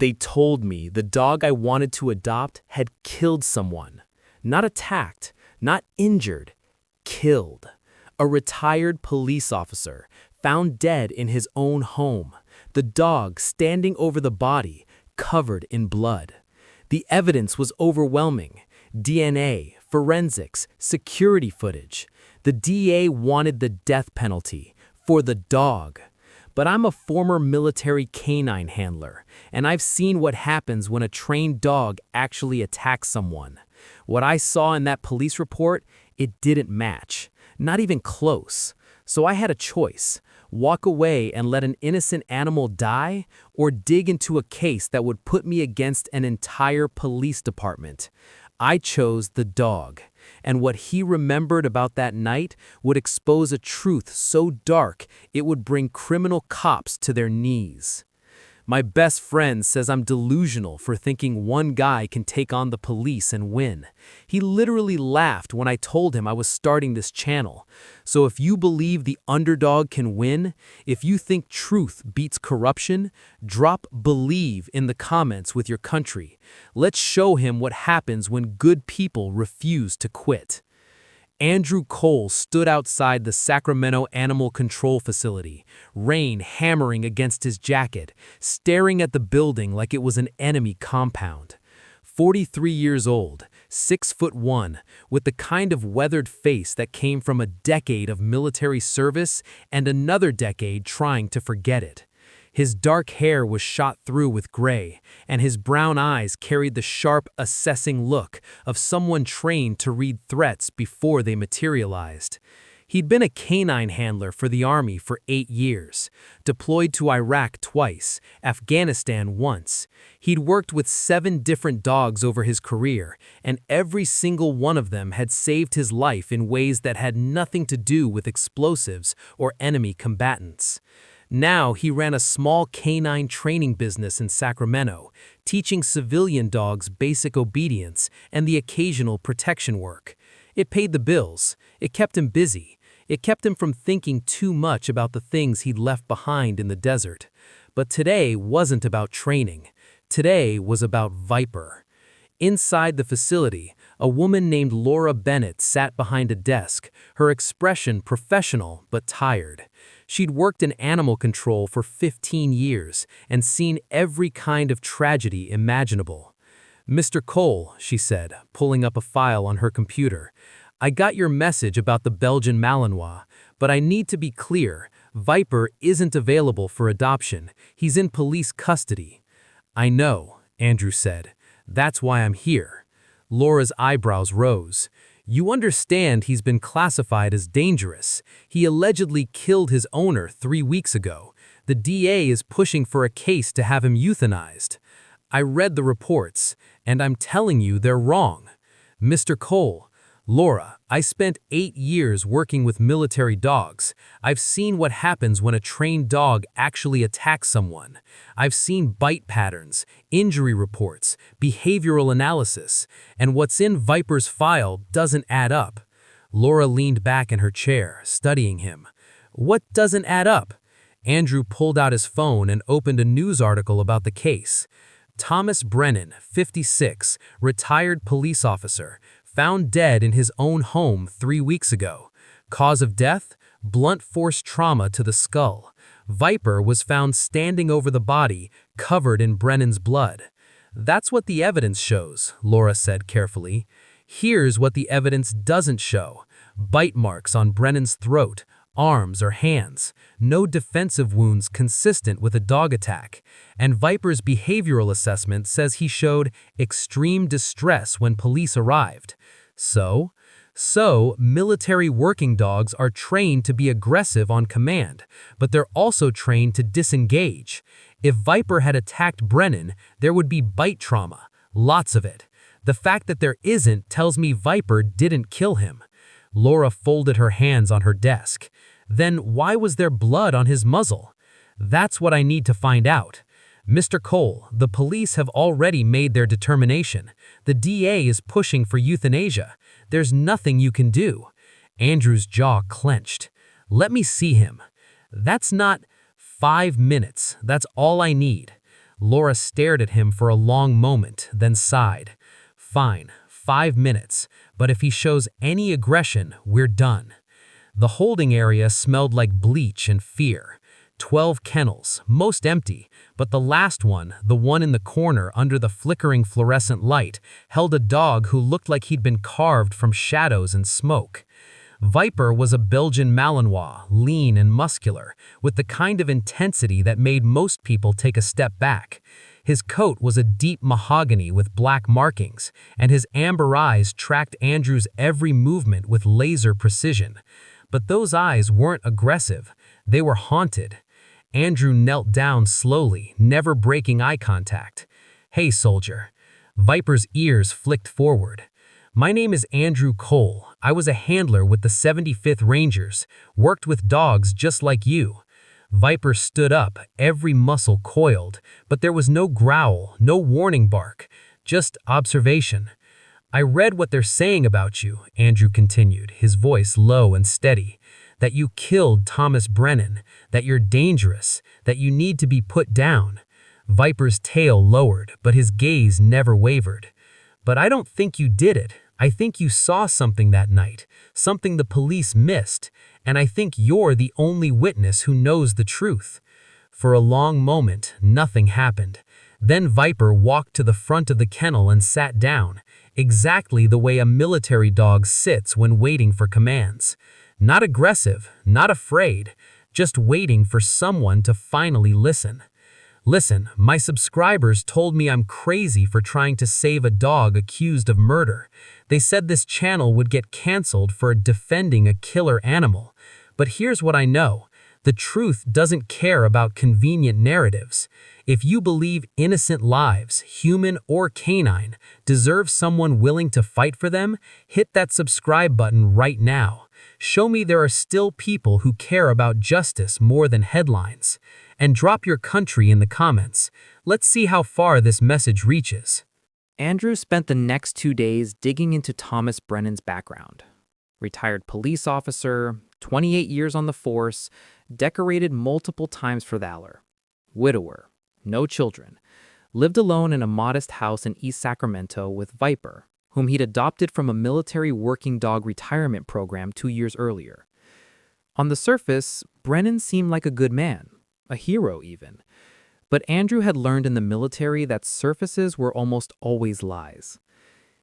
They told me the dog I wanted to adopt had killed someone. Not attacked, not injured, killed. A retired police officer, found dead in his own home. The dog standing over the body, covered in blood. The evidence was overwhelming. DNA, forensics, security footage. The DA wanted the death penalty for the dog. But I'm a former military canine handler, and I've seen what happens when a trained dog actually attacks someone. What I saw in that police report, it didn't match. Not even close. So I had a choice. Walk away and let an innocent animal die, or dig into a case that would put me against an entire police department. I chose the dog, and what he remembered about that night would expose a truth so dark it would bring criminal cops to their knees. My best friend says I'm delusional for thinking one guy can take on the police and win. He literally laughed when I told him I was starting this channel. So if you believe the underdog can win, if you think truth beats corruption, drop believe in the comments with your country. Let's show him what happens when good people refuse to quit. Andrew Cole stood outside the Sacramento Animal Control Facility, rain hammering against his jacket, staring at the building like it was an enemy compound. 43 years old, 6'1", with the kind of weathered face that came from a decade of military service and another decade trying to forget it. His dark hair was shot through with gray, and his brown eyes carried the sharp, assessing look of someone trained to read threats before they materialized. He'd been a canine handler for the Army for 8 years, deployed to Iraq twice, Afghanistan once. He'd worked with 7 different dogs over his career, and every single one of them had saved his life in ways that had nothing to do with explosives or enemy combatants. Now he ran a small canine training business in Sacramento, teaching civilian dogs basic obedience and the occasional protection work. It paid the bills. It kept him busy. It kept him from thinking too much about the things he'd left behind in the desert. But today wasn't about training. Today was about Viper. Inside the facility, a woman named Laura Bennett sat behind a desk, her expression professional but tired. She'd worked in animal control for 15 years and seen every kind of tragedy imaginable. "Mr. Cole," she said, pulling up a file on her computer, "I got your message about the Belgian Malinois, but I need to be clear, Viper isn't available for adoption. He's in police custody." "I know," Andrew said. "That's why I'm here." Laura's eyebrows rose. "You understand he's been classified as dangerous. He allegedly killed his owner 3 weeks ago. The DA is pushing for a case to have him euthanized." "I read the reports, and I'm telling you they're wrong." "Mr. Cole, Laura, I spent 8 years working with military dogs. I've seen what happens when a trained dog actually attacks someone. I've seen bite patterns, injury reports, behavioral analysis, and what's in Viper's file doesn't add up." Laura leaned back in her chair, studying him. "What doesn't add up?" Andrew pulled out his phone and opened a news article about the case. Thomas Brennan, 56, retired police officer, found dead in his own home 3 weeks ago. Cause of death? Blunt force trauma to the skull. Viper was found standing over the body, covered in Brennan's blood. "That's what the evidence shows," Laura said carefully. "Here's what the evidence doesn't show. Bite marks on Brennan's throat, arms, or hands. No defensive wounds consistent with a dog attack. And Viper's behavioral assessment says he showed extreme distress when police arrived. So, military working dogs are trained to be aggressive on command, but they're also trained to disengage. If Viper had attacked Brennan, there would be bite trauma, lots of it. The fact that there isn't tells me Viper didn't kill him." Laura folded her hands on her desk. "Then why was there blood on his muzzle?" "That's what I need to find out. Mr. Cole, the police have already made their determination. The DA is pushing for euthanasia. There's nothing you can do." Andrew's jaw clenched. "Let me see him." "That's not 5 minutes. That's all I need." Laura stared at him for a long moment, then sighed. Fine, 5 minutes, but if he shows any aggression, we're done. The holding area smelled like bleach and fear. 12 kennels, most empty, but the last one, the one in the corner under the flickering fluorescent light, held a dog who looked like he'd been carved from shadows and smoke. Viper was a Belgian Malinois, lean and muscular, with the kind of intensity that made most people take a step back. His coat was a deep mahogany with black markings, and his amber eyes tracked Andrew's every movement with laser precision. But those eyes weren't aggressive, they were haunted. Andrew knelt down slowly, never breaking eye contact. "Hey, soldier." Viper's ears flicked forward. "My name is Andrew Cole. I was a handler with the 75th Rangers, worked with dogs just like you." Viper stood up, every muscle coiled, but there was no growl, no warning bark, just observation. "I read what they're saying about you," Andrew continued, his voice low and steady. "That you killed Thomas Brennan, that you're dangerous, that you need to be put down." Viper's tail lowered, but his gaze never wavered. "But I don't think you did it. I think you saw something that night, something the police missed, and I think you're the only witness who knows the truth." For a long moment, nothing happened. Then Viper walked to the front of the kennel and sat down, exactly the way a military dog sits when waiting for commands. Not aggressive, not afraid, just waiting for someone to finally listen. "Listen, my subscribers told me I'm crazy for trying to save a dog accused of murder. They said this channel would get canceled for defending a killer animal. But here's what I know. The truth doesn't care about convenient narratives. If you believe innocent lives, human or canine, deserve someone willing to fight for them, hit that subscribe button right now. Show me there are still people who care about justice more than headlines. And drop your country in the comments. Let's see how far this message reaches." Andrew spent the next 2 days digging into Thomas Brennan's background. Retired police officer, 28 years on the force, decorated multiple times for valor. Widower, no children. Lived alone in a modest house in East Sacramento with Viper, whom he'd adopted from a military working dog retirement program 2 years earlier. On the surface, Brennan seemed like a good man, a hero even. But Andrew had learned in the military that surfaces were almost always lies.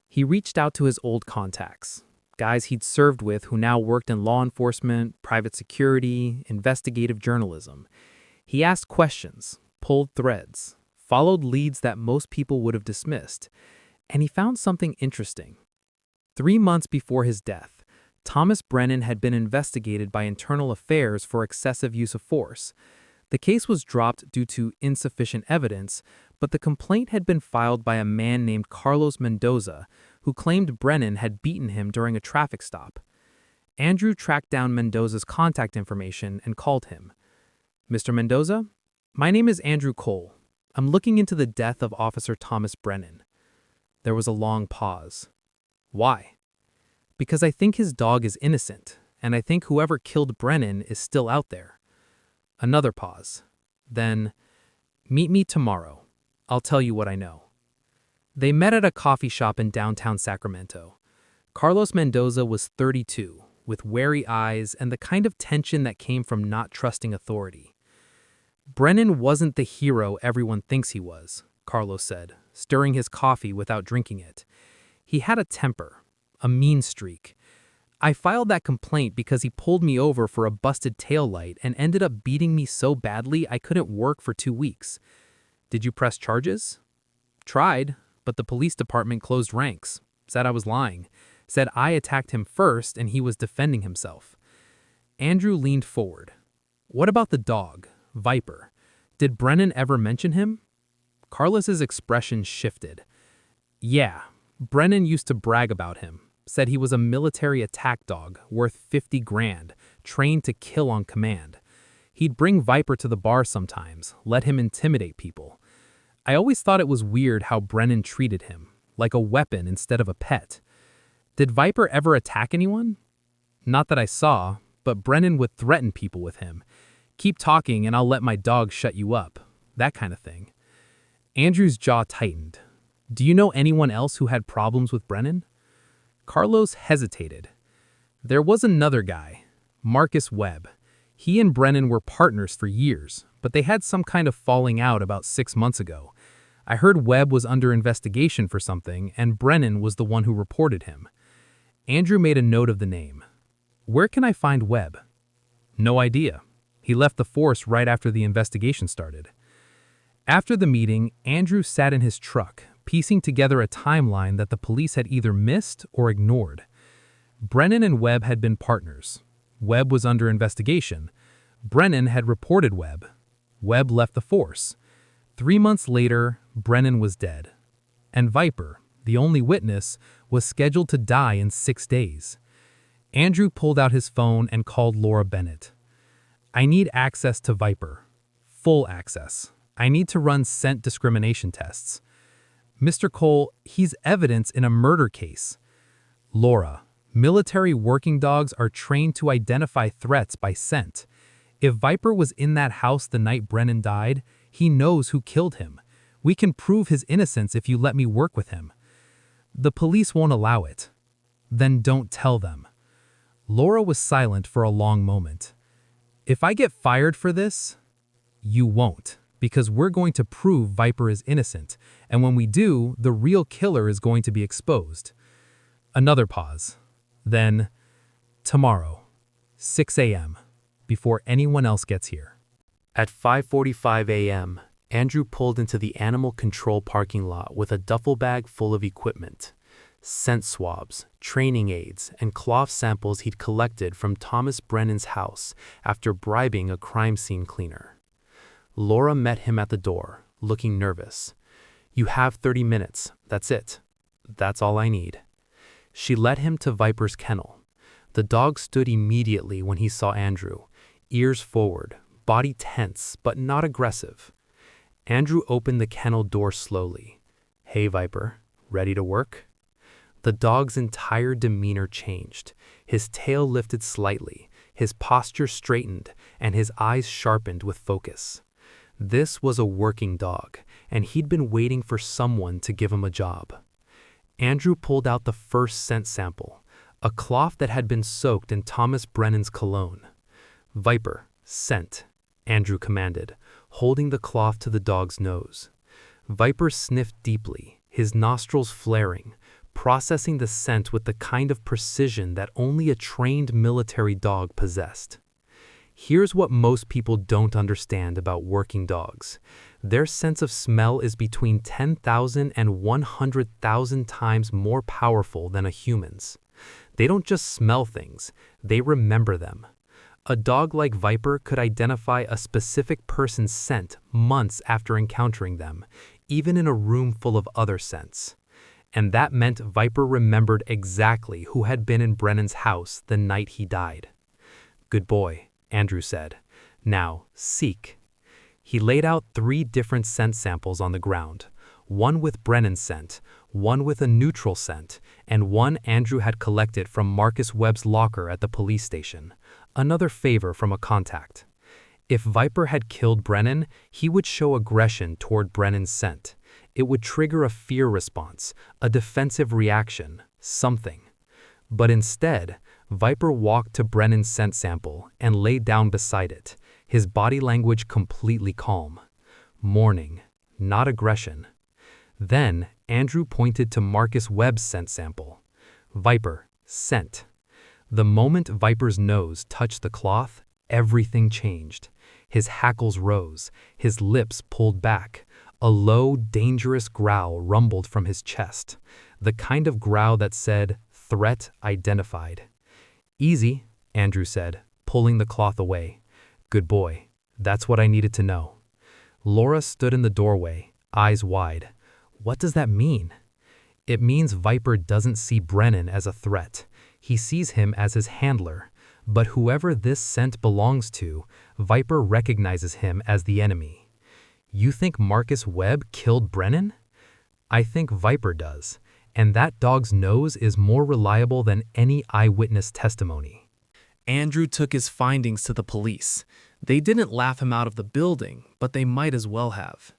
He reached out to his old contacts, guys he'd served with who now worked in law enforcement, private security, investigative journalism. He asked questions, pulled threads, followed leads that most people would have dismissed, and he found something interesting. 3 months before his death, Thomas Brennan had been investigated by Internal Affairs for excessive use of force. The case was dropped due to insufficient evidence, but the complaint had been filed by a man named Carlos Mendoza, who claimed Brennan had beaten him during a traffic stop. Andrew tracked down Mendoza's contact information and called him. "Mr. Mendoza, my name is Andrew Cole. I'm looking into the death of Officer Thomas Brennan." There was a long pause. "Why?" "Because I think his dog is innocent, and I think whoever killed Brennan is still out there." Another pause. Then, "Meet me tomorrow. I'll tell you what I know." They met at a coffee shop in downtown Sacramento. Carlos Mendoza was 32, with wary eyes and the kind of tension that came from not trusting authority. "Brennan wasn't the hero everyone thinks he was," Carlos said, stirring his coffee without drinking it. "He had a temper, a mean streak. I filed that complaint because he pulled me over for a busted taillight and ended up beating me so badly I couldn't work for 2 weeks. Did you press charges?" "Tried, but the police department closed ranks, said I was lying, said I attacked him first and he was defending himself." Andrew leaned forward. "What about the dog, Viper? Did Brennan ever mention him?" Carlos's expression shifted. "Yeah, Brennan used to brag about him. Said he was a military attack dog worth 50 grand, trained to kill on command. He'd bring Viper to the bar sometimes, let him intimidate people. I always thought it was weird how Brennan treated him, like a weapon instead of a pet. Did Viper ever attack anyone? Not that I saw, but Brennan would threaten people with him. Keep talking and I'll let my dog shut you up. That kind of thing." Andrew's jaw tightened. Do you know anyone else who had problems with Brennan? Carlos hesitated. There was another guy, Marcus Webb. He and Brennan were partners for years, but they had some kind of falling out about 6 months ago. I heard Webb was under investigation for something, and Brennan was the one who reported him. Andrew made a note of the name. Where can I find Webb? No idea. He left the force right after the investigation started. After the meeting, Andrew sat in his truck, piecing together a timeline that the police had either missed or ignored. Brennan and Webb had been partners. Webb was under investigation. Brennan had reported Webb. Webb left the force. 3 months later, Brennan was dead. And Viper, the only witness, was scheduled to die in 6 days. Andrew pulled out his phone and called Laura Bennett. I need access to Viper. Full access. I need to run scent discrimination tests. Mr. Cole, he's evidence in a murder case. Laura, military working dogs are trained to identify threats by scent. If Viper was in that house the night Brennan died, he knows who killed him. We can prove his innocence if you let me work with him. The police won't allow it. Then don't tell them. Laura was silent for a long moment. If I get fired for this, you won't, because we're going to prove Viper is innocent, and when we do, the real killer is going to be exposed. Another pause. Then, tomorrow, 6 a.m., before anyone else gets here. At 5:45 a.m., Andrew pulled into the animal control parking lot with a duffel bag full of equipment, scent swabs, training aids, and cloth samples he'd collected from Thomas Brennan's house after bribing a crime scene cleaner. Laura met him at the door, looking nervous. You have 30 minutes, that's it. That's all I need. She led him to Viper's kennel. The dog stood immediately when he saw Andrew, ears forward, body tense but not aggressive. Andrew opened the kennel door slowly. Hey Viper, ready to work? The dog's entire demeanor changed. His tail lifted slightly, his posture straightened, and his eyes sharpened with focus. This was a working dog, and he'd been waiting for someone to give him a job. Andrew pulled out the first scent sample, a cloth that had been soaked in Thomas Brennan's cologne. Viper, scent, Andrew commanded, holding the cloth to the dog's nose. Viper sniffed deeply, his nostrils flaring, processing the scent with the kind of precision that only a trained military dog possessed. Here's what most people don't understand about working dogs. Their sense of smell is between 10,000 and 100,000 times more powerful than a human's. They don't just smell things, they remember them. A dog like Viper could identify a specific person's scent months after encountering them, even in a room full of other scents. And that meant Viper remembered exactly who had been in Brennan's house the night he died. Good boy, Andrew said. Now, seek. He laid out 3 different scent samples on the ground, one with Brennan's scent, one with a neutral scent, and one Andrew had collected from Marcus Webb's locker at the police station, another favor from a contact. If Viper had killed Brennan, he would show aggression toward Brennan's scent. It would trigger a fear response, a defensive reaction, something. But instead, Viper walked to Brennan's scent sample and lay down beside it, his body language completely calm. Mourning, not aggression. Then, Andrew pointed to Marcus Webb's scent sample. Viper, scent. The moment Viper's nose touched the cloth, everything changed. His hackles rose, his lips pulled back. A low, dangerous growl rumbled from his chest, the kind of growl that said, "Threat identified." Easy, Andrew said, pulling the cloth away. Good boy, that's what I needed to know. Laura stood in the doorway, eyes wide. What does that mean? It means Viper doesn't see Brennan as a threat. He sees him as his handler. But whoever this scent belongs to, Viper recognizes him as the enemy. You think Marcus Webb killed Brennan? I think Viper does, and that dog's nose is more reliable than any eyewitness testimony. Andrew took his findings to the police. They didn't laugh him out of the building, but they might as well have.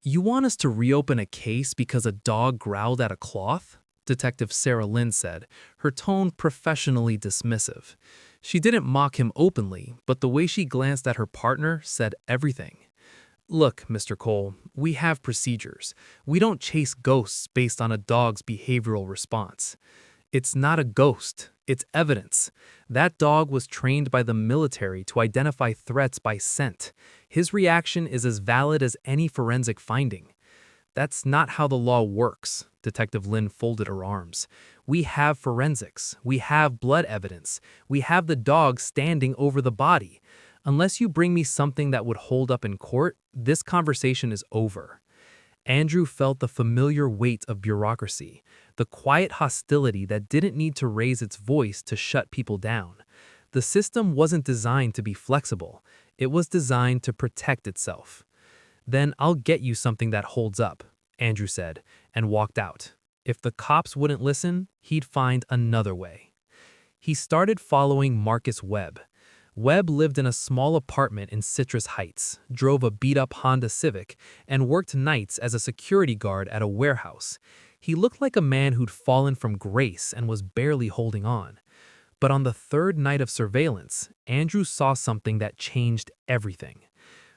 You want us to reopen a case because a dog growled at a cloth? Detective Sarah Lynn said, her tone professionally dismissive. She didn't mock him openly, but the way she glanced at her partner said everything. Look, Mr. Cole, we have procedures. We don't chase ghosts based on a dog's behavioral response. It's not a ghost, it's evidence. That dog was trained by the military to identify threats by scent. His reaction is as valid as any forensic finding. That's not how the law works, Detective Lynn folded her arms. We have forensics. We have blood evidence. We have the dog standing over the body. Unless you bring me something that would hold up in court, this conversation is over. Andrew felt the familiar weight of bureaucracy, the quiet hostility that didn't need to raise its voice to shut people down. The system wasn't designed to be flexible. It was designed to protect itself. Then I'll get you something that holds up, Andrew said, and walked out. If the cops wouldn't listen, he'd find another way. He started following Marcus Webb. Webb lived in a small apartment in Citrus Heights, drove a beat-up Honda Civic, and worked nights as a security guard at a warehouse. He looked like a man who'd fallen from grace and was barely holding on. But on the third night of surveillance, Andrew saw something that changed everything.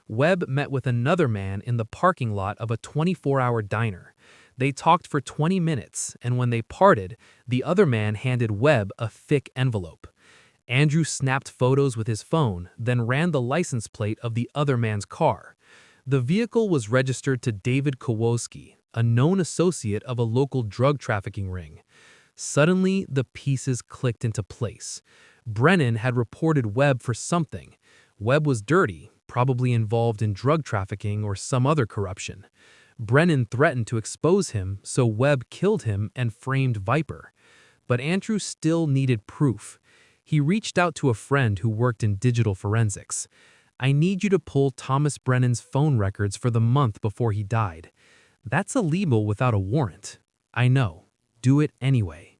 Webb met with another man in the parking lot of a 24-hour diner. They talked for 20 minutes, and when they parted, the other man handed Webb a thick envelope. Andrew snapped photos with his phone, then ran the license plate of the other man's car. The vehicle was registered to David Kowalski, a known associate of a local drug trafficking ring. Suddenly, the pieces clicked into place. Brennan had reported Webb for something. Webb was dirty, probably involved in drug trafficking or some other corruption. Brennan threatened to expose him, so Webb killed him and framed Viper. But Andrew still needed proof. He reached out to a friend who worked in digital forensics. I need you to pull Thomas Brennan's phone records for the month before he died. That's illegal without a warrant. I know. Do it anyway.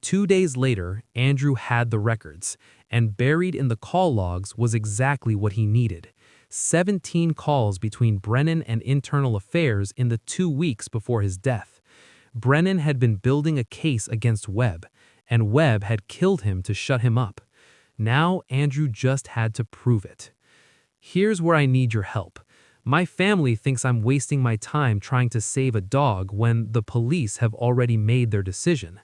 2 days later, Andrew had the records, and buried in the call logs was exactly what he needed. 17 calls between Brennan and Internal Affairs in the 2 weeks before his death. Brennan had been building a case against Webb, and Webb had killed him to shut him up. Now Andrew just had to prove it. Here's where I need your help. My family thinks I'm wasting my time trying to save a dog when the police have already made their decision.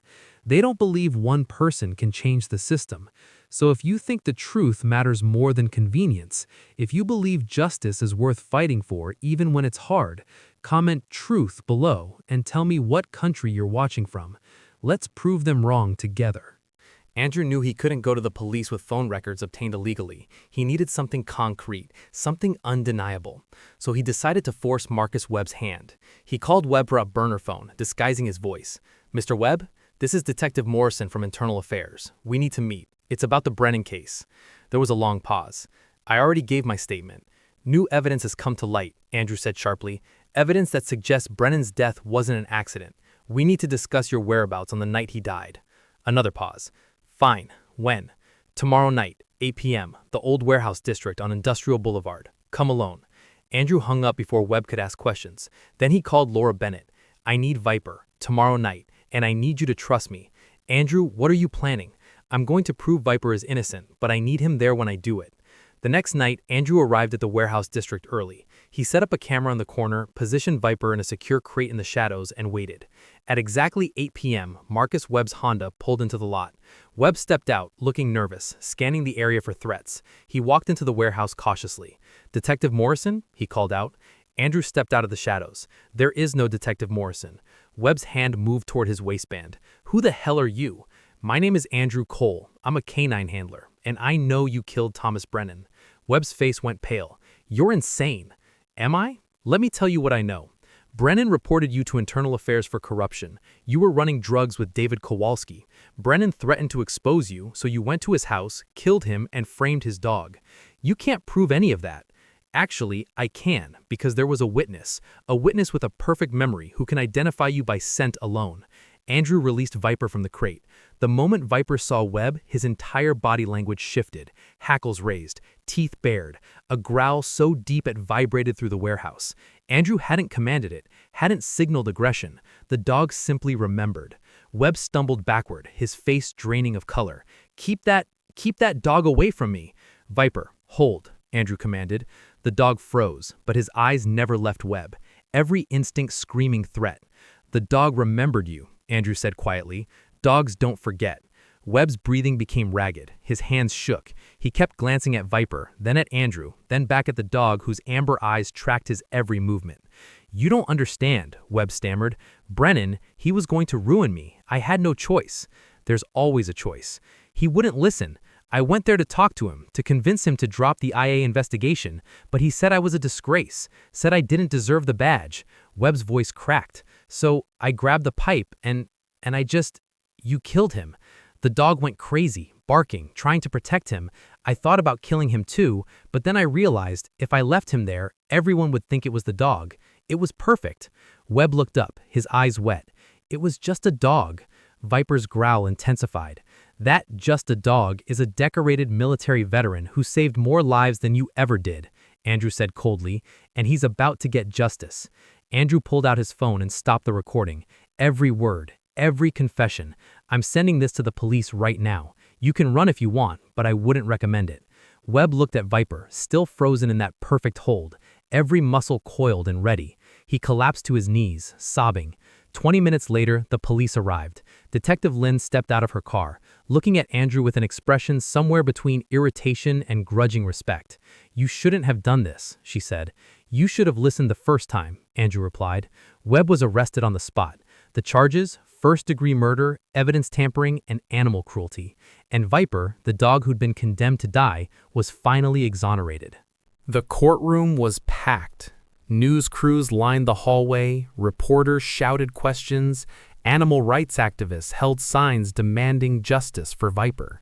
They don't believe one person can change the system. So if you think the truth matters more than convenience, if you believe justice is worth fighting for even when it's hard, comment truth below and tell me what country you're watching from. Let's prove them wrong together. Andrew knew he couldn't go to the police with phone records obtained illegally. He needed something concrete, something undeniable. So he decided to force Marcus Webb's hand. He called Webb for a burner phone, disguising his voice. Mr. Webb, this is Detective Morrison from Internal Affairs. We need to meet. It's about the Brennan case. There was a long pause. I already gave my statement. New evidence has come to light, Andrew said sharply. Evidence that suggests Brennan's death wasn't an accident. We need to discuss your whereabouts on the night he died. Another pause. Fine. When? Tomorrow night, 8 p.m., the old warehouse district on Industrial Boulevard. Come alone. Andrew hung up before Webb could ask questions. Then he called Laura Bennett. I need Viper, tomorrow night, and I need you to trust me. Andrew, what are you planning? I'm going to prove Viper is innocent, but I need him there when I do it. The next night, Andrew arrived at the warehouse district early. He set up a camera in the corner, positioned Viper in a secure crate in the shadows, and waited. At exactly 8 p.m., Marcus Webb's Honda pulled into the lot. Webb stepped out, looking nervous, scanning the area for threats. He walked into the warehouse cautiously. Detective Morrison? He called out. Andrew stepped out of the shadows. There is no Detective Morrison. Webb's hand moved toward his waistband. Who the hell are you? My name is Andrew Cole. I'm a canine handler, and I know you killed Thomas Brennan. Webb's face went pale. You're insane. Am I? Let me tell you what I know. Brennan reported you to Internal Affairs for corruption. You were running drugs with David Kowalski. Brennan threatened to expose you, so you went to his house, killed him, and framed his dog. You can't prove any of that. Actually, I can, because there was a witness with a perfect memory who can identify you by scent alone. Andrew released Viper from the crate. The moment Viper saw Webb, his entire body language shifted. Hackles raised, teeth bared, a growl so deep it vibrated through the warehouse. Andrew hadn't commanded it, hadn't signaled aggression. The dog simply remembered. Webb stumbled backward, his face draining of color. Keep that dog away from me. Viper, hold, Andrew commanded. The dog froze, but his eyes never left Webb, every instinct screaming threat. The dog remembered you, Andrew said quietly. Dogs don't forget. Webb's breathing became ragged. His hands shook. He kept glancing at Viper, then at Andrew, then back at the dog whose amber eyes tracked his every movement. You don't understand, Webb stammered. Brennan, he was going to ruin me. I had no choice. There's always a choice. He wouldn't listen. I went there to talk to him, to convince him to drop the IA investigation, but he said I was a disgrace, said I didn't deserve the badge. Webb's voice cracked. So I grabbed the pipe and you killed him. The dog went crazy, barking, trying to protect him. I thought about killing him too, but then I realized if I left him there, everyone would think it was the dog. It was perfect. Webb looked up, his eyes wet. It was just a dog. Viper's growl intensified. That just a dog is a decorated military veteran who saved more lives than you ever did, Andrew said coldly, and he's about to get justice. Andrew pulled out his phone and stopped the recording. Every word, every confession. I'm sending this to the police right now. You can run if you want, but I wouldn't recommend it. Webb looked at Viper, still frozen in that perfect hold, every muscle coiled and ready. He collapsed to his knees, sobbing. 20 minutes later, the police arrived. Detective Lynn stepped out of her car, looking at Andrew with an expression somewhere between irritation and grudging respect. You shouldn't have done this, she said. You should have listened the first time, Andrew replied. Webb was arrested on the spot. The charges, first-degree murder, evidence tampering, and animal cruelty. And Viper, the dog who'd been condemned to die, was finally exonerated. The courtroom was packed. News crews lined the hallway, reporters shouted questions, animal rights activists held signs demanding justice for Viper.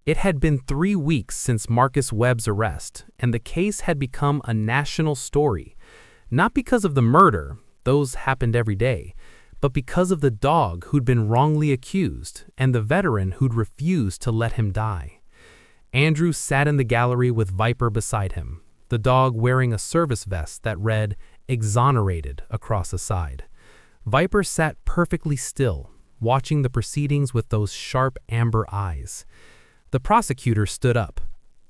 It had been 3 weeks since Marcus Webb's arrest, and the case had become a national story. Not because of the murder, those happened every day, but because of the dog who'd been wrongly accused and the veteran who'd refused to let him die. Andrew sat in the gallery with Viper beside him, the dog wearing a service vest that read, "Exonerated," across the side. Viper sat perfectly still, watching the proceedings with those sharp amber eyes. The prosecutor stood up.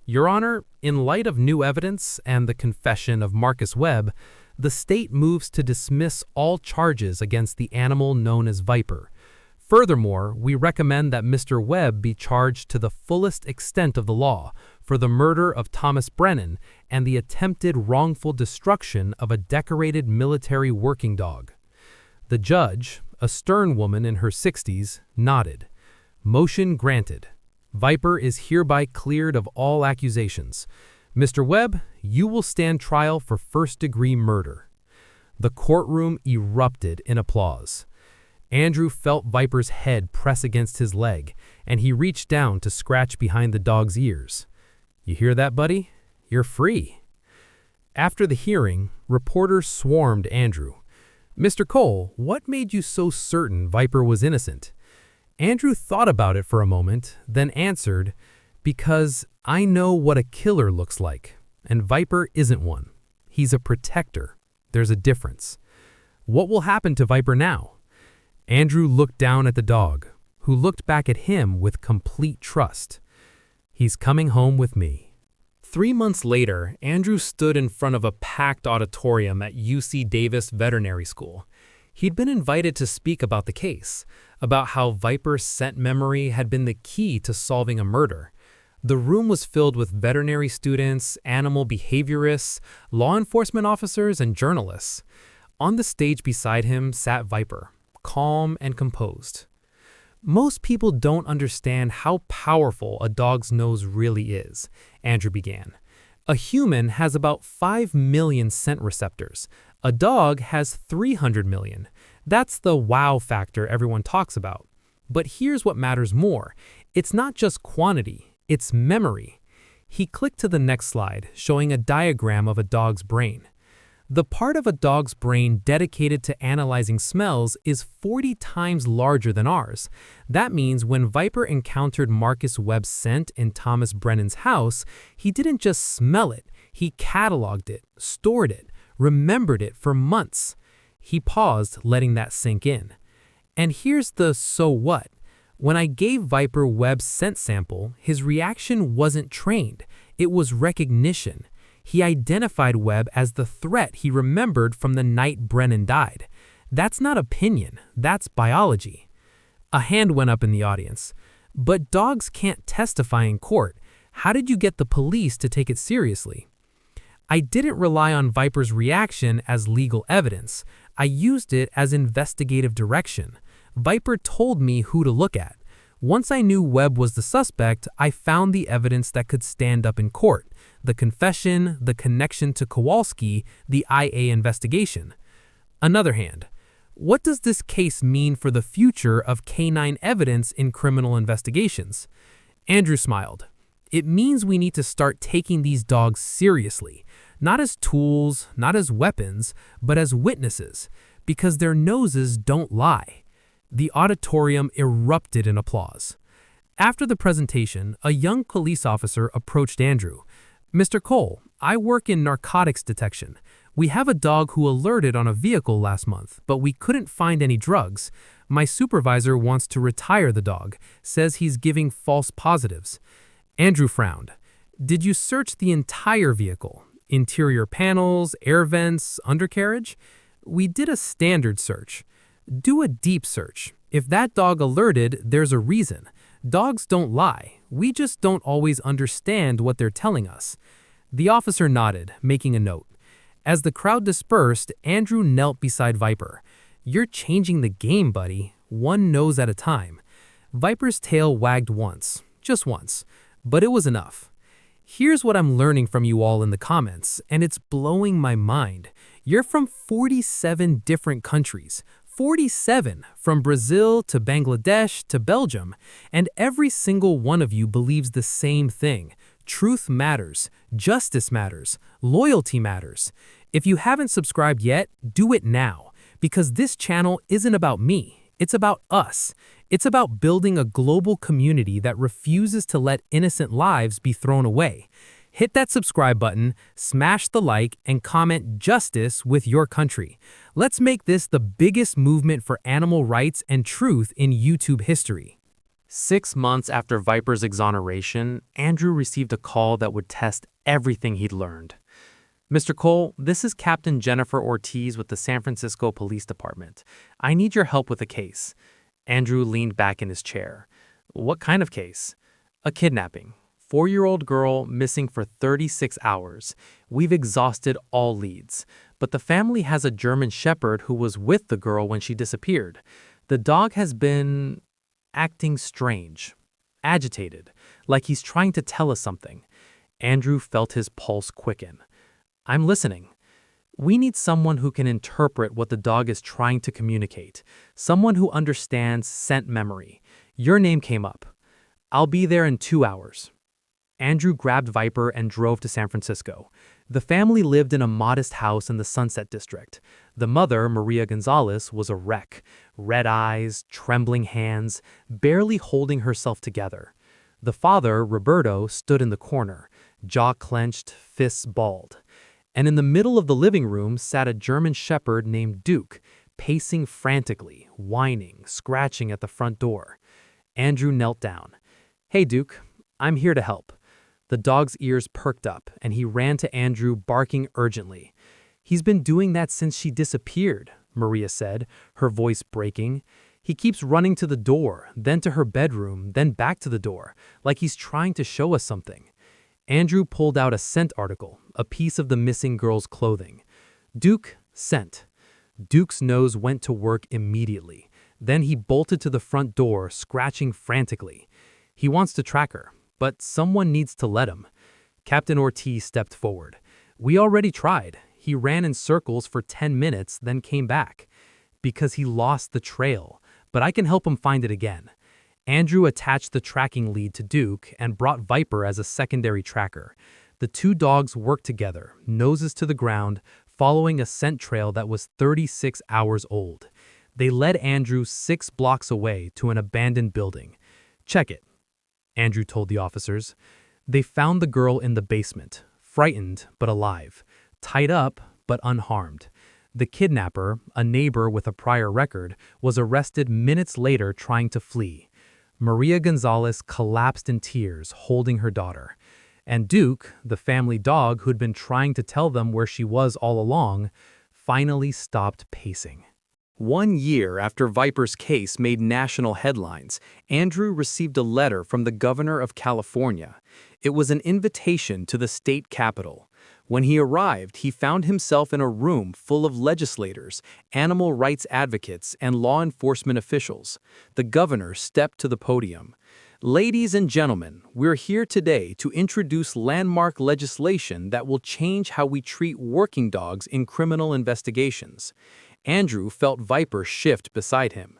Your Honor, in light of new evidence and the confession of Marcus Webb, the state moves to dismiss all charges against the animal known as Viper. Furthermore, we recommend that Mr. Webb be charged to the fullest extent of the law for the murder of Thomas Brennan and the attempted wrongful destruction of a decorated military working dog. The judge, a stern woman in her 60s, nodded. Motion granted. Viper is hereby cleared of all accusations. Mr. Webb, you will stand trial for first-degree murder. The courtroom erupted in applause. Andrew felt Viper's head press against his leg, and he reached down to scratch behind the dog's ears. You hear that, buddy? You're free. After the hearing, reporters swarmed Andrew. Mr. Cole, what made you so certain Viper was innocent? Andrew thought about it for a moment, then answered, because I know what a killer looks like, and Viper isn't one. He's a protector. There's a difference. What will happen to Viper now? Andrew looked down at the dog, who looked back at him with complete trust. He's coming home with me. 3 months later, Andrew stood in front of a packed auditorium at UC Davis Veterinary School. He'd been invited to speak about the case, about how Viper's scent memory had been the key to solving a murder. The room was filled with veterinary students, animal behaviorists, law enforcement officers, and journalists. On the stage beside him sat Viper, calm and composed. Most people don't understand how powerful a dog's nose really is, Andrew began. A human has about 5 million scent receptors. A dog has 300 million. That's the wow factor everyone talks about. But here's what matters more. It's not just quantity, it's memory. He clicked to the next slide, showing a diagram of a dog's brain. The part of a dog's brain dedicated to analyzing smells is 40 times larger than ours. That means when Viper encountered Marcus Webb's scent in Thomas Brennan's house, he didn't just smell it, he cataloged it, stored it, remembered it for months. He paused, letting that sink in. And here's the so what. When I gave Viper Webb's scent sample, his reaction wasn't trained, it was recognition. He identified Webb as the threat he remembered from the night Brennan died. That's not opinion, that's biology. A hand went up in the audience. But dogs can't testify in court. How did you get the police to take it seriously? I didn't rely on Viper's reaction as legal evidence. I used it as investigative direction. Viper told me who to look at. Once I knew Webb was the suspect, I found the evidence that could stand up in court. The confession, the connection to Kowalski, the IA investigation. Another hand. What does this case mean for the future of canine evidence in criminal investigations? Andrew smiled. It means we need to start taking these dogs seriously, not as tools, not as weapons, but as witnesses, because their noses don't lie. The auditorium erupted in applause. After the presentation, a young police officer approached Andrew. Mr. Cole, I work in narcotics detection. We have a dog who alerted on a vehicle last month, but we couldn't find any drugs. My supervisor wants to retire the dog, says he's giving false positives. Andrew frowned. Did you search the entire vehicle? Interior panels, air vents, undercarriage? We did a standard search. Do a deep search. If that dog alerted, there's a reason. Dogs don't lie. We just don't always understand what they're telling us. The officer nodded, making a note. As the crowd dispersed, Andrew knelt beside Viper. You're changing the game, buddy. One nose at a time. Viper's tail wagged once, just once, but it was enough. Here's what I'm learning from you all in the comments, and it's blowing my mind. You're from 47 different countries. 47, from Brazil to Bangladesh to Belgium, and every single one of you believes the same thing. Truth matters, justice matters, loyalty matters. If you haven't subscribed yet, do it now, because this channel isn't about me, it's about us. It's about building a global community that refuses to let innocent lives be thrown away. Hit that subscribe button, smash the like, and comment justice with your country. Let's make this the biggest movement for animal rights and truth in YouTube history. 6 months after Viper's exoneration, Andrew received a call that would test everything he'd learned. Mr. Cole, this is Captain Jennifer Ortiz with the San Francisco Police Department. I need your help with a case. Andrew leaned back in his chair. What kind of case? A kidnapping. 4-year-old girl missing for 36 hours. We've exhausted all leads. But the family has a German Shepherd who was with the girl when she disappeared. The dog has been acting strange, agitated, like he's trying to tell us something. Andrew felt his pulse quicken. I'm listening. We need someone who can interpret what the dog is trying to communicate. Someone who understands scent memory. Your name came up. I'll be there in 2 hours. Andrew grabbed Viper and drove to San Francisco. The family lived in a modest house in the Sunset District. The mother, Maria Gonzalez, was a wreck. Red eyes, trembling hands, barely holding herself together. The father, Roberto, stood in the corner, jaw clenched, fists balled. And in the middle of the living room sat a German Shepherd named Duke, pacing frantically, whining, scratching at the front door. Andrew knelt down. Hey, Duke, I'm here to help. The dog's ears perked up, and he ran to Andrew, barking urgently. He's been doing that since she disappeared, Maria said, her voice breaking. He keeps running to the door, then to her bedroom, then back to the door, like he's trying to show us something. Andrew pulled out a scent article, a piece of the missing girl's clothing. Duke, scent. Duke's nose went to work immediately. Then he bolted to the front door, scratching frantically. He wants to track her, but someone needs to let him. Captain Ortiz stepped forward. We already tried. He ran in circles for 10 minutes, then came back. Because he lost the trail, but I can help him find it again. Andrew attached the tracking lead to Duke and brought Viper as a secondary tracker. The two dogs worked together, noses to the ground, following a scent trail that was 36 hours old. They led Andrew 6 blocks away to an abandoned building. "Check it," Andrew told the officers. They found the girl in the basement, frightened but alive, tied up but unharmed. The kidnapper, a neighbor with a prior record, was arrested minutes later trying to flee. Maria Gonzalez collapsed in tears, holding her daughter. And Duke, the family dog who'd been trying to tell them where she was all along, finally stopped pacing. 1 year after Viper's case made national headlines, Andrew received a letter from the governor of California. It was an invitation to the state capitol. When he arrived, he found himself in a room full of legislators, animal rights advocates, and law enforcement officials. The governor stepped to the podium. "Ladies and gentlemen, we're here today to introduce landmark legislation that will change how we treat working dogs in criminal investigations." Andrew felt Viper shift beside him.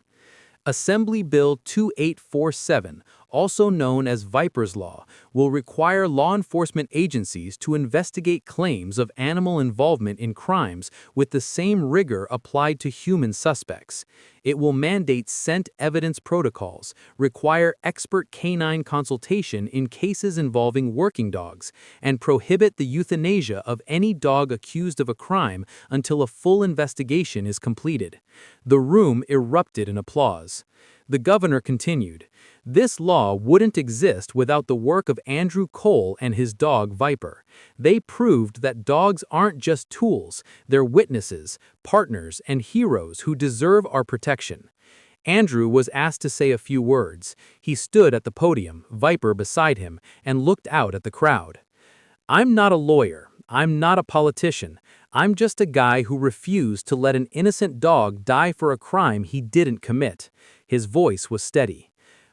Assembly Bill 2847, also known as Viper's Law, will require law enforcement agencies to investigate claims of animal involvement in crimes with the same rigor applied to human suspects. It will mandate scent evidence protocols, require expert canine consultation in cases involving working dogs, and prohibit the euthanasia of any dog accused of a crime until a full investigation is completed. The room erupted in applause. The governor continued, "This law wouldn't exist without the work of Andrew Cole and his dog Viper. They proved that dogs aren't just tools, they're witnesses, partners, and heroes who deserve our protection." Andrew was asked to say a few words. He stood at the podium, Viper beside him, and looked out at the crowd. "I'm not a lawyer. I'm not a politician. I'm just a guy who refused to let an innocent dog die for a crime he didn't commit." His voice was steady.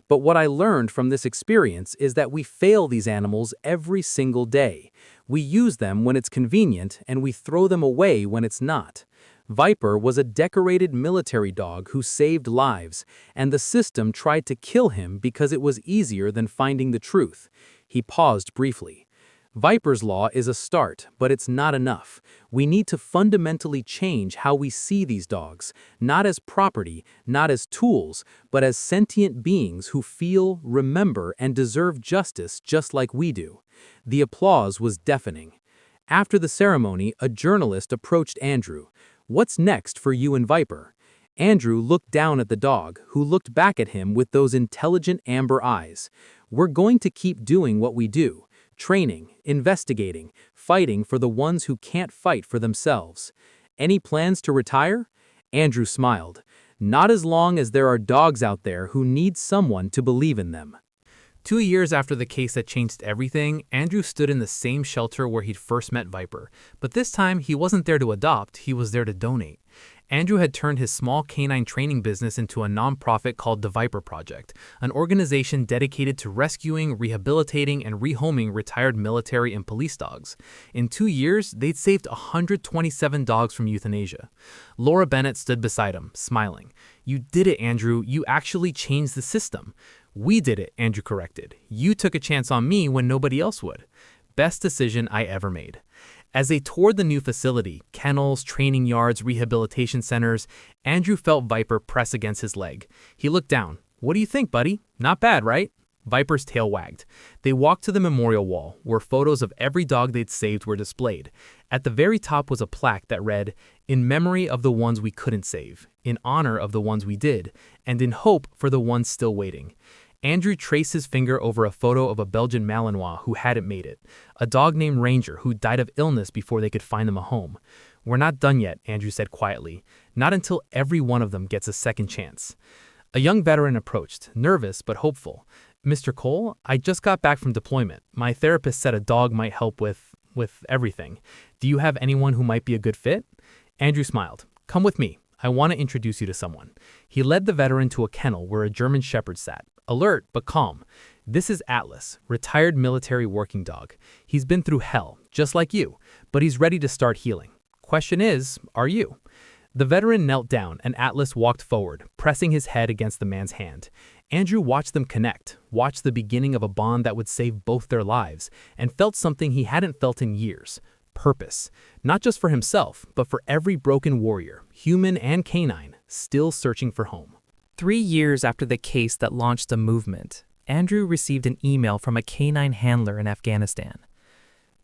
"But what I learned from this experience is that we fail these animals every single day. We use them when it's convenient, and we throw them away when it's not. Viper was a decorated military dog who saved lives, and the system tried to kill him because it was easier than finding the truth." He paused briefly. "Viper's Law is a start, but it's not enough. We need to fundamentally change how we see these dogs, not as property, not as tools, but as sentient beings who feel, remember, and deserve justice just like we do." The applause was deafening. After the ceremony, a journalist approached Andrew. "What's next for you and Viper?" Andrew looked down at the dog, who looked back at him with those intelligent amber eyes. "We're going to keep doing what we do. Training, investigating, fighting for the ones who can't fight for themselves." "Any plans to retire?" Andrew smiled. "Not as long as there are dogs out there who need someone to believe in them." 2 years after the case that changed everything, Andrew stood in the same shelter where he'd first met Viper. But this time, he wasn't there to adopt, he was there to donate. Andrew had turned his small canine training business into a nonprofit called the Viper Project, an organization dedicated to rescuing, rehabilitating, and rehoming retired military and police dogs. In 2 years, they'd saved 127 dogs from euthanasia. Laura Bennett stood beside him, smiling. "You did it, Andrew. You actually changed the system." "We did it," Andrew corrected. "You took a chance on me when nobody else would." "Best decision I ever made." As they toured the new facility, kennels, training yards, rehabilitation centers, Andrew felt Viper press against his leg. He looked down. "What do you think, buddy? Not bad, right?" Viper's tail wagged. They walked to the memorial wall, where photos of every dog they'd saved were displayed. At the very top was a plaque that read, "In memory of the ones we couldn't save, in honor of the ones we did, and in hope for the ones still waiting." Andrew traced his finger over a photo of a Belgian Malinois who hadn't made it, a dog named Ranger who died of illness before they could find them a home. "We're not done yet," Andrew said quietly. "Not until every one of them gets a second chance." A young veteran approached, nervous but hopeful. "Mr. Cole, I just got back from deployment. My therapist said a dog might help with everything. Do you have anyone who might be a good fit?" Andrew smiled. "Come with me. I want to introduce you to someone." He led the veteran to a kennel where a German Shepherd sat, alert but calm. "This is Atlas, retired military working dog. He's been through hell, just like you, but he's ready to start healing. Question is, are you?" The veteran knelt down and Atlas walked forward, pressing his head against the man's hand. Andrew watched them connect, watched the beginning of a bond that would save both their lives, and felt something he hadn't felt in years: purpose, not just for himself, but for every broken warrior, human and canine, still searching for home. 3 years after the case that launched a movement, Andrew received an email from a canine handler in Afghanistan.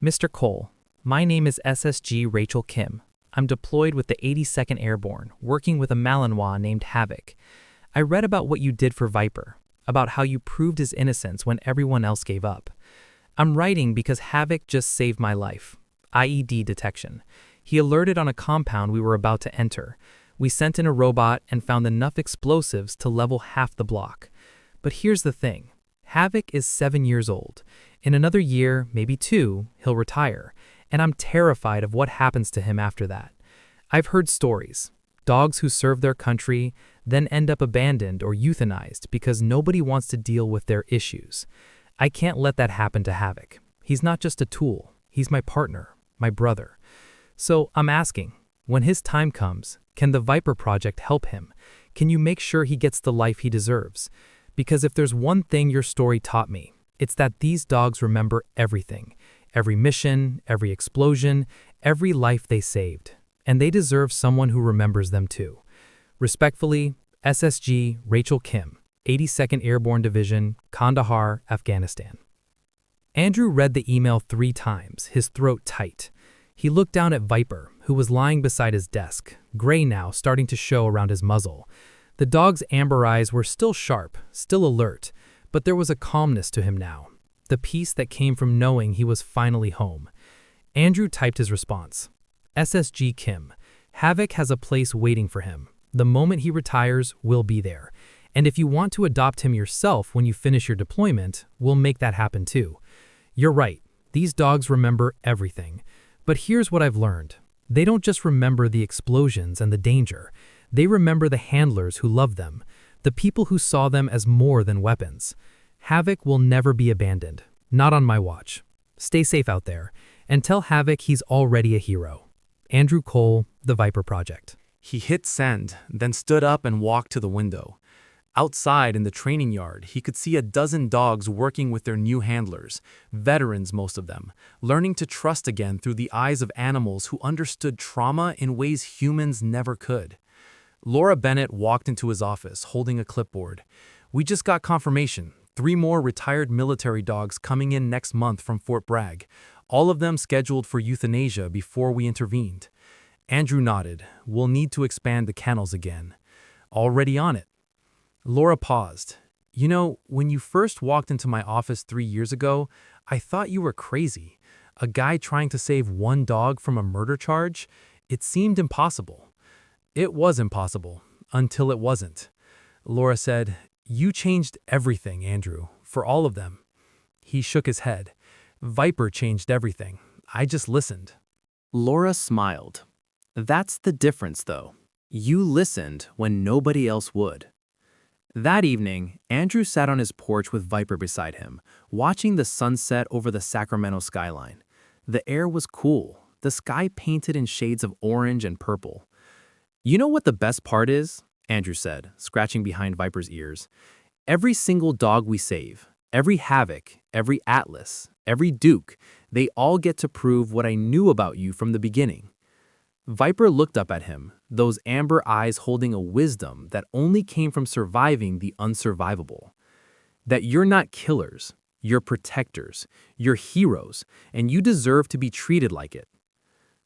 Mr. Cole, my name is SSG Rachel Kim. I'm deployed with the 82nd Airborne, working with a Malinois named Havoc. I read about what you did for Viper, about how you proved his innocence when everyone else gave up. I'm writing because Havoc just saved my life. IED detection. He alerted on a compound we were about to enter. We sent in a robot and found enough explosives to level half the block. But here's the thing. Havoc is 7 years old. In another year, maybe 2, he'll retire. And I'm terrified of what happens to him after that. I've heard stories. Dogs who serve their country then end up abandoned or euthanized because nobody wants to deal with their issues. I can't let that happen to Havoc. He's not just a tool. He's my partner, my brother. So I'm asking, when his time comes, can the Viper Project help him? Can you make sure he gets the life he deserves? Because if there's one thing your story taught me, it's that these dogs remember everything. Every mission, every explosion, every life they saved. And they deserve someone who remembers them too. Respectfully, SSG Rachel Kim, 82nd Airborne Division, Kandahar, Afghanistan. Andrew read the email 3 times, his throat tight. He looked down at Viper, who was lying beside his desk, gray now starting to show around his muzzle. The dog's amber eyes were still sharp, still alert, but there was a calmness to him now, the peace that came from knowing he was finally home. Andrew typed his response. SSG Kim, Havoc has a place waiting for him. The moment he retires, we'll be there. And if you want to adopt him yourself when you finish your deployment, we'll make that happen too. You're right, these dogs remember everything. But here's what I've learned. They don't just remember the explosions and the danger. They remember the handlers who loved them, the people who saw them as more than weapons. Havoc will never be abandoned, not on my watch. Stay safe out there, and tell Havoc he's already a hero. Andrew Cole, The Viper Project. He hit send, then stood up and walked to the window. Outside in the training yard, he could see a dozen dogs working with their new handlers, veterans most of them, learning to trust again through the eyes of animals who understood trauma in ways humans never could. Laura Bennett walked into his office, holding a clipboard. We just got confirmation. 3 more retired military dogs coming in next month from Fort Bragg, all of them scheduled for euthanasia before we intervened. Andrew nodded. We'll need to expand the kennels again. Already on it. Laura paused. You know, when you first walked into my office 3 years ago, I thought you were crazy. A guy trying to save 1 dog from a murder charge? It seemed impossible. It was impossible, until it wasn't. Laura said, You changed everything, Andrew, for all of them. He shook his head. Viper changed everything. I just listened. Laura smiled. That's the difference, though. You listened when nobody else would. That evening, Andrew sat on his porch with Viper beside him, watching the sunset over the Sacramento skyline. The air was cool, the sky painted in shades of orange and purple. You know what the best part is? Andrew said, scratching behind Viper's ears. Every single dog we save, every Havoc, every Atlas, every Duke, they all get to prove what I knew about you from the beginning. Viper looked up at him, those amber eyes holding a wisdom that only came from surviving the unsurvivable. That you're not killers, you're protectors, you're heroes, and you deserve to be treated like it.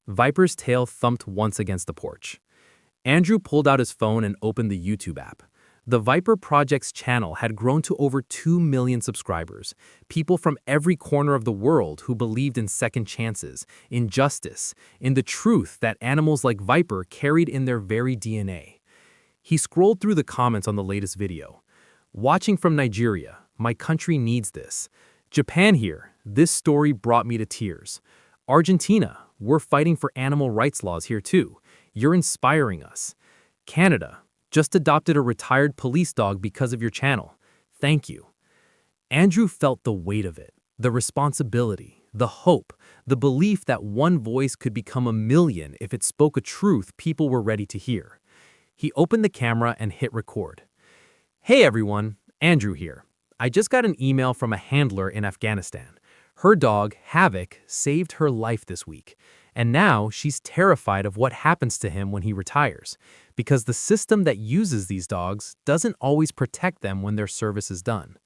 Viper's tail thumped once against the porch. Andrew pulled out his phone and opened the YouTube app. The Viper Project's channel had grown to over 2 million subscribers, people from every corner of the world who believed in second chances, in justice, in the truth that animals like Viper carried in their very DNA. He scrolled through the comments on the latest video. Watching from Nigeria, my country needs this. Japan here, this story brought me to tears. Argentina, we're fighting for animal rights laws here too. You're inspiring us. Canada, just adopted a retired police dog because of your channel. Thank you. Andrew felt the weight of it, the responsibility, the hope, the belief that one voice could become a million if it spoke a truth people were ready to hear. He opened the camera and hit record. Hey everyone, Andrew here. I just got an email from a handler in Afghanistan. Her dog, Havoc, saved her life this week, and now she's terrified of what happens to him when he retires, because the system that uses these dogs doesn't always protect them when their service is done.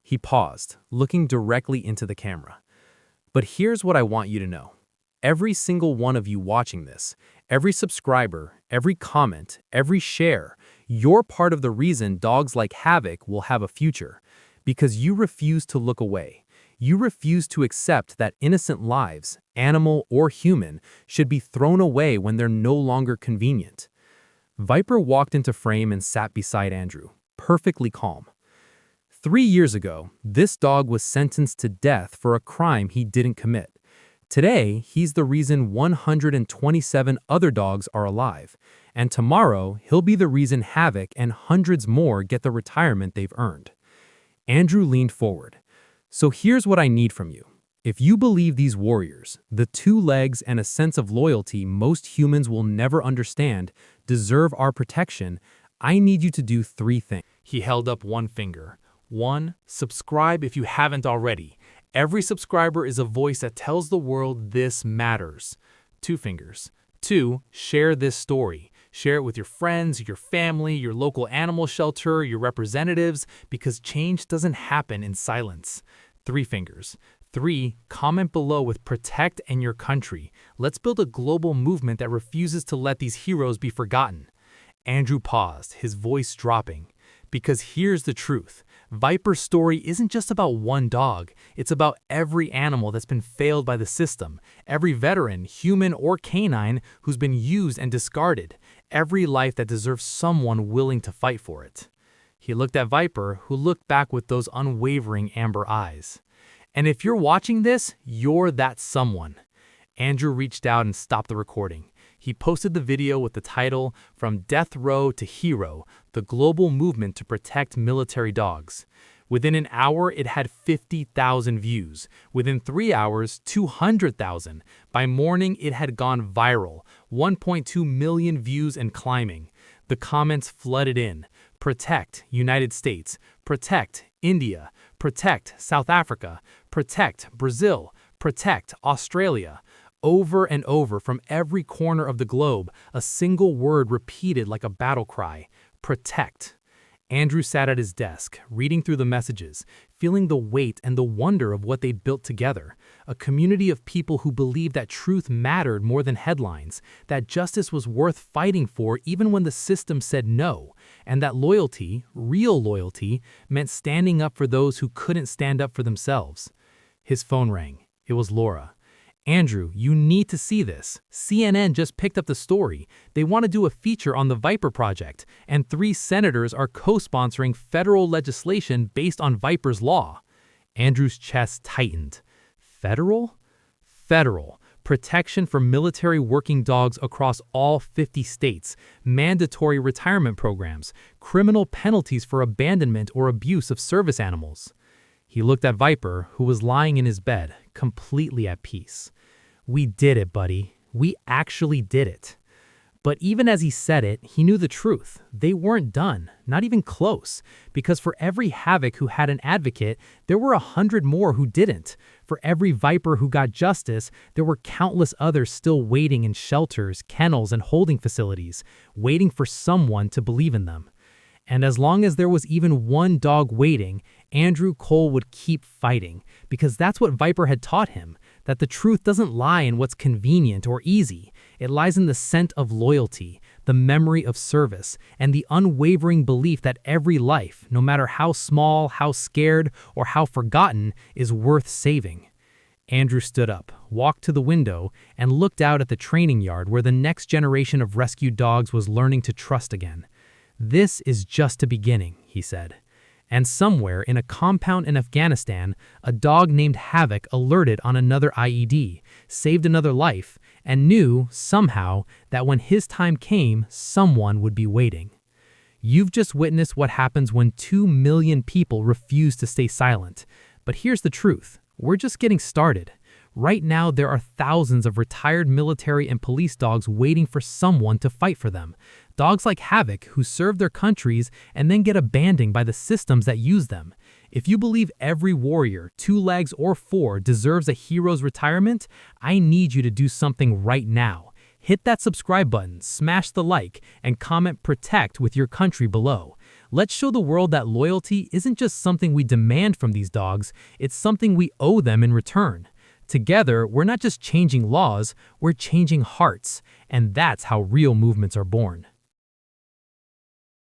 He paused, looking directly into the camera. But here's what I want you to know. Every single one of you watching this, every subscriber, every comment, every share, you're part of the reason dogs like Havoc will have a future, because you refuse to look away. You refuse to accept that innocent lives, animal or human, should be thrown away when they're no longer convenient. Viper walked into frame and sat beside Andrew, perfectly calm. 3 years ago, this dog was sentenced to death for a crime he didn't commit. Today, he's the reason 127 other dogs are alive, and tomorrow, he'll be the reason Havoc and hundreds more get the retirement they've earned. Andrew leaned forward. So here's what I need from you. If you believe these warriors, the 2 legs and a sense of loyalty most humans will never understand, deserve our protection, I need you to do 3 things. He held up one finger. 1. Subscribe if you haven't already. Every subscriber is a voice that tells the world this matters. 2 fingers. 2. Share this story. Share it with your friends, your family, your local animal shelter, your representatives, because change doesn't happen in silence. 3 fingers. 3. Comment below with protect and your country. Let's build a global movement that refuses to let these heroes be forgotten. Andrew paused, his voice dropping. Because here's the truth. Viper's story isn't just about one dog. It's about every animal that's been failed by the system, every veteran, human or canine, who's been used and discarded, every life that deserves someone willing to fight for it. He looked at Viper, who looked back with those unwavering amber eyes. And if you're watching this, you're that someone. Andrew reached out and stopped the recording. He posted the video with the title, From Death Row to Hero, the global movement to protect military dogs. Within an hour, it had 50,000 views. Within 3 hours, 200,000. By morning, it had gone viral, 1.2 million views and climbing. The comments flooded in. Protect United States. Protect India. Protect South Africa. Protect Brazil. Protect Australia. Over and over from every corner of the globe, a single word repeated like a battle cry, protect. Andrew sat at his desk, reading through the messages, feeling the weight and the wonder of what they'd built together, a community of people who believed that truth mattered more than headlines, that justice was worth fighting for even when the system said no, and that loyalty, real loyalty, meant standing up for those who couldn't stand up for themselves. His phone rang. It was Laura. Andrew, you need to see this. CNN just picked up the story. They want to do a feature on the Viper Project, and 3 senators are co-sponsoring federal legislation based on Viper's law. Andrew's chest tightened. Federal? Federal. Protection for military working dogs across all 50 states, mandatory retirement programs, criminal penalties for abandonment or abuse of service animals. He looked at Viper, who was lying in his bed, completely at peace. We did it, buddy. We actually did it. But even as he said it, he knew the truth. They weren't done, not even close, because for every Havoc who had an advocate, there were 100 more who didn't. For every Viper who got justice, there were countless others still waiting in shelters, kennels, and holding facilities, waiting for someone to believe in them. And as long as there was even one dog waiting, Andrew Cole would keep fighting, because that's what Viper had taught him, that the truth doesn't lie in what's convenient or easy. It lies in the scent of loyalty, the memory of service, and the unwavering belief that every life, no matter how small, how scared, or how forgotten, is worth saving. Andrew stood up, walked to the window, and looked out at the training yard where the next generation of rescued dogs was learning to trust again. This is just a beginning, he said. And somewhere in a compound in Afghanistan, a dog named Havoc alerted on another IED, saved another life, and knew, somehow, that when his time came, someone would be waiting. You've just witnessed what happens when 2 million people refuse to stay silent. But here's the truth. We're just getting started. Right now, there are thousands of retired military and police dogs waiting for someone to fight for them. Dogs like Havoc, who serve their countries and then get abandoned by the systems that use them. If you believe every warrior, 2 legs or 4, deserves a hero's retirement, I need you to do something right now. Hit that subscribe button, smash the like, and comment "Protect" with your country below. Let's show the world that loyalty isn't just something we demand from these dogs, it's something we owe them in return. Together, we're not just changing laws, we're changing hearts, and that's how real movements are born.